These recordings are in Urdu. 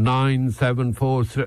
974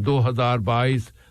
2022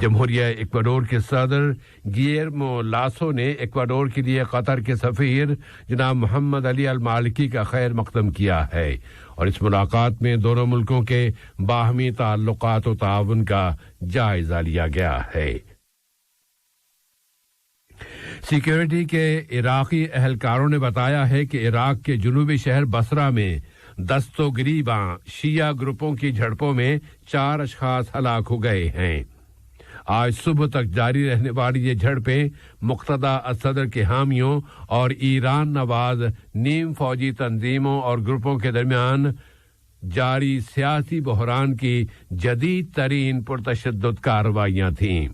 جمہوریہ ایکواڈور کے صدر گیلرمو لاسو نے ایکواڈور کے لیے قطر کے سفیر جناب محمد علی المالکی کا خیر مقدم کیا ہے اور اس ملاقات میں دونوں ملکوں کے باہمی تعلقات و تعاون کا جائزہ لیا گیا ہے۔ سیکیورٹی کے عراقی اہلکاروں نے بتایا ہے کہ عراق کے جنوبی شہر بصرہ میں دست و گریباں شیعہ گروپوں کی جھڑپوں میں 4 اشخاص ہلاک ہو گئے ہیں۔ آج صبح تک جاری رہنے والی یہ جھڑپیں مقتدی صدر کے حامیوں اور ایران نواز نیم فوجی تنظیموں اور گروپوں کے درمیان جاری سیاسی بحران کی جدید ترین پرتشدد کارروائیاں تھیں۔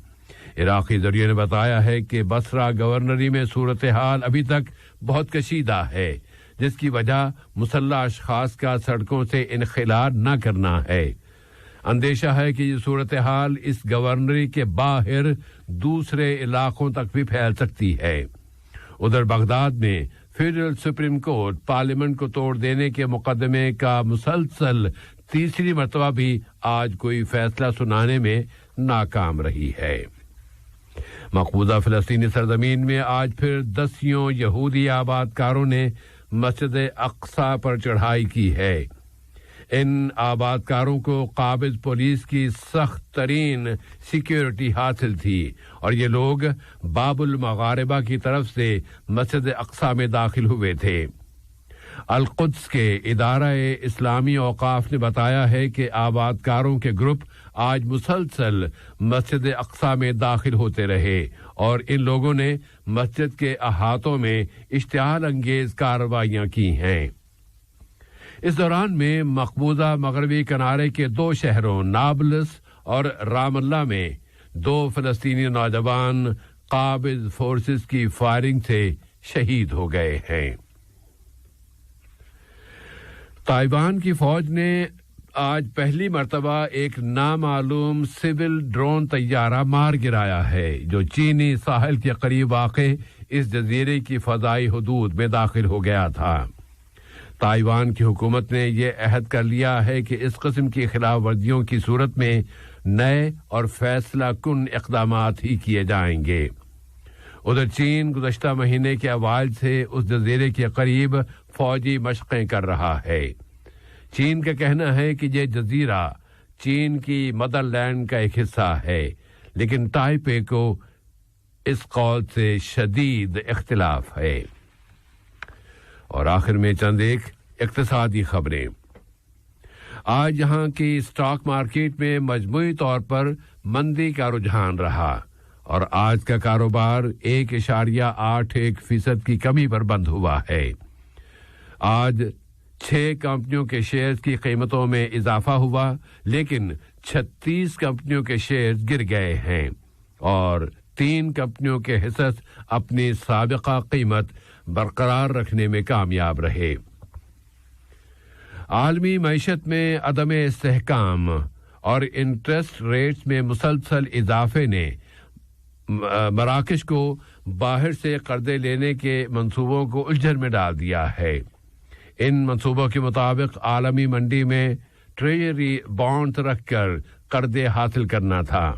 عراقی ذریعے نے بتایا ہے کہ بصرہ گورنری میں صورتحال ابھی تک بہت کشیدہ ہے، جس کی وجہ مسلح اشخاص کا سڑکوں سے انخلاء نہ کرنا ہے۔ اندیشہ ہے کہ یہ صورتحال اس گورنری کے باہر دوسرے علاقوں تک بھی پھیل سکتی ہے۔ ادھر بغداد میں فیڈرل سپریم کورٹ پارلیمنٹ کو توڑ دینے کے مقدمے کا مسلسل تیسری مرتبہ بھی آج کوئی فیصلہ سنانے میں ناکام رہی ہے۔ مقبوضہ فلسطینی سرزمین میں آج پھر 10 یہودی آبادکاروں نے مسجد اقصی پر چڑھائی کی ہے۔ ان آبادکاروں کو قابض پولیس کی سخت ترین سیکیورٹی حاصل تھی اور یہ لوگ باب المغاربہ کی طرف سے مسجد اقصی میں داخل ہوئے تھے۔ القدس کے ادارہ اسلامی اوقاف نے بتایا ہے کہ آبادکاروں کے گروپ آج مسلسل مسجد اقصی میں داخل ہوتے رہے اور ان لوگوں نے مسجد کے احاطوں میں اشتعال انگیز کارروائیاں کی ہیں۔ اس دوران میں مقبوضہ مغربی کنارے کے 2 شہروں نابلس اور رام اللہ میں 2 فلسطینی نوجوان قابض فورسز کی فائرنگ سے شہید ہو گئے ہیں۔ تائیوان کی فوج نے آج پہلی مرتبہ ایک نامعلوم سول ڈرون طیارہ مار گرایا ہے جو چینی ساحل کے قریب واقع اس جزیرے کی فضائی حدود میں داخل ہو گیا تھا۔ تائیوان کی حکومت نے یہ عہد کر لیا ہے کہ اس قسم کی خلاف ورزیوں کی صورت میں نئے اور فیصلہ کن اقدامات ہی کیے جائیں گے۔ ادھر چین گزشتہ مہینے کے اوائل سے اس جزیرے کے قریب فوجی مشقیں کر رہا ہے۔ چین کا کہنا ہے کہ یہ جزیرہ چین کی مدر لینڈ کا ایک حصہ ہے، لیکن تائپے کو اس قول سے شدید اختلاف ہے۔ اور آخر میں چند ایک اقتصادی خبریں۔ آج یہاں کی اسٹاک مارکیٹ میں مجموعی طور پر مندی کا رجحان رہا اور آج کا کاروبار 1.81% کی کمی پر بند ہوا ہے۔ آج 6 کمپنیوں کے شیئرز کی قیمتوں میں اضافہ ہوا، لیکن 36 کمپنیوں کے شیئرز گر گئے ہیں اور 3 کمپنیوں کے حصص اپنی سابقہ قیمت برقرار رکھنے میں کامیاب رہے۔ عالمی معیشت میں عدم استحکام اور انٹرسٹ ریٹس میں مسلسل اضافے نے مراکش کو باہر سے قرضے لینے کے منصوبوں کو الجھن میں ڈال دیا ہے۔ ان منصوبوں کے مطابق عالمی منڈی میں ٹریجری بانڈز رکھ کر قرضے حاصل کرنا تھا،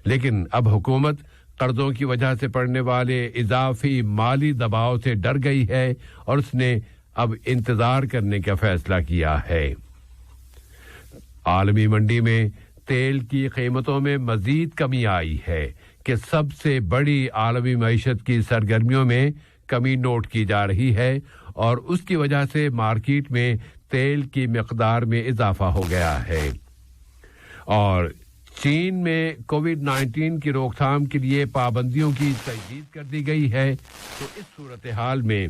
لیکن اب حکومت قرضوں کی وجہ سے پڑنے والے اضافی مالی دباؤ سے ڈر گئی ہے اور اس نے اب انتظار کرنے کا فیصلہ کیا ہے۔ عالمی منڈی میں تیل کی قیمتوں میں مزید کمی آئی ہے کہ سب سے بڑی عالمی معیشت کی سرگرمیوں میں کمی نوٹ کی جا رہی ہے اور اس کی وجہ سے مارکیٹ میں تیل کی مقدار میں اضافہ ہو گیا ہے۔ اور چین میں کووڈ-19 کی روک تھام کے لیے پابندیوں کی تجدید کر دی گئی ہے، تو اس صورتحال میں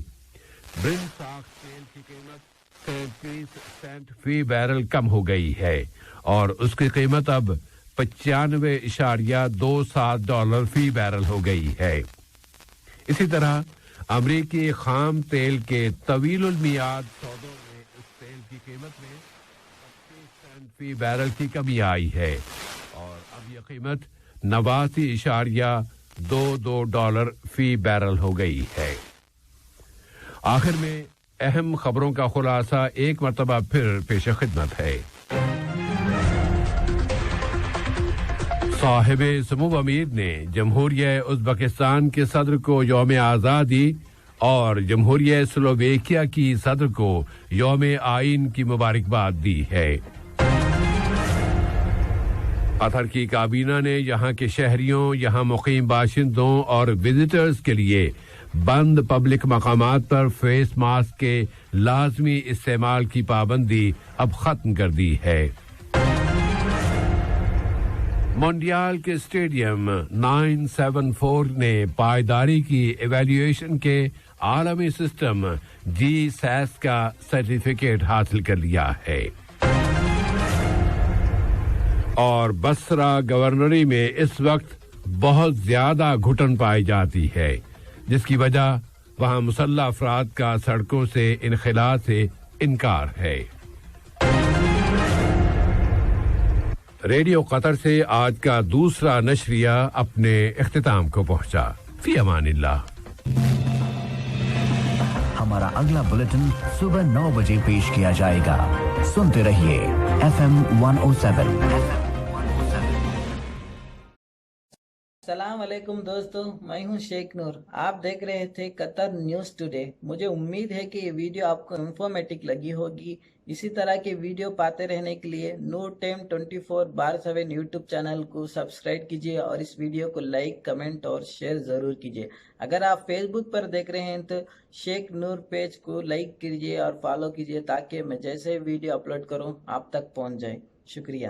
برنٹ ساخت تیل کی قیمت 33 سینٹ فی بیرل کم ہو گئی ہے اور اس کی قیمت اب $95.27 فی بیرل ہو گئی ہے۔ اسی طرح امریکی خام تیل کے طویل المیعاد سودوں میں اس تیل کی قیمت میں 25 سینٹ فی بیرل کی کمی آئی ہے اور اب یہ قیمت $89.22 فی بیرل ہو گئی ہے۔ آخر میں اہم خبروں کا خلاصہ ایک مرتبہ پھر پیش خدمت ہے۔ صاحب سمو امیر نے جمہوریہ ازبکستان کے صدر کو یوم آزادی اور جمہوریہ سلوویکیا کی صدر کو یوم آئین کی مبارکباد دی ہے۔ قطر کی کابینہ نے یہاں کے شہریوں، یہاں مقیم باشندوں اور وزٹرز کے لیے بند پبلک مقامات پر فیس ماسک کے لازمی استعمال کی پابندی اب ختم کر دی ہے۔ مونڈیال کے اسٹیڈیم 974 نے پائیداری کی ایویلیویشن کے عالمی سسٹم جی سیس کا سرٹیفکیٹ حاصل کر لیا ہے۔ اور بصرہ گورنری میں اس وقت بہت زیادہ گھٹن پائی جاتی ہے، جس کی وجہ وہاں مسلح افراد کا سڑکوں سے انخلاء سے انکار ہے۔ ریڈیو قطر سے آج کا دوسرا نشریہ اپنے اختتام کو پہنچا۔ فی امان اللہ۔ ہمارا اگلا بلیٹن صبح 9 بجے پیش کیا جائے گا۔ سنتے رہیے FM 107۔ السلام علیکم دوستو، میں ہوں شیخ نور۔ آپ دیکھ رہے تھے قطر نیوز ٹوڈے۔ مجھے امید ہے کہ یہ ویڈیو آپ کو انفارمیٹک لگی ہوگی۔ اسی طرح کے ویڈیو پاتے رہنے کے لیے نور ٹائم 24/7 یوٹیوب چینل کو سبسکرائب کیجیے اور اس ویڈیو کو لائک، کمنٹ اور شیئر ضرور کیجیے۔ اگر آپ فیس بک پر دیکھ رہے ہیں تو شیخ نور پیج کو لائک کیجیے اور فالو کیجیے تاکہ میں جیسے ویڈیو اپلوڈ کروں آپ تک پہنچ جائے۔ شکریہ۔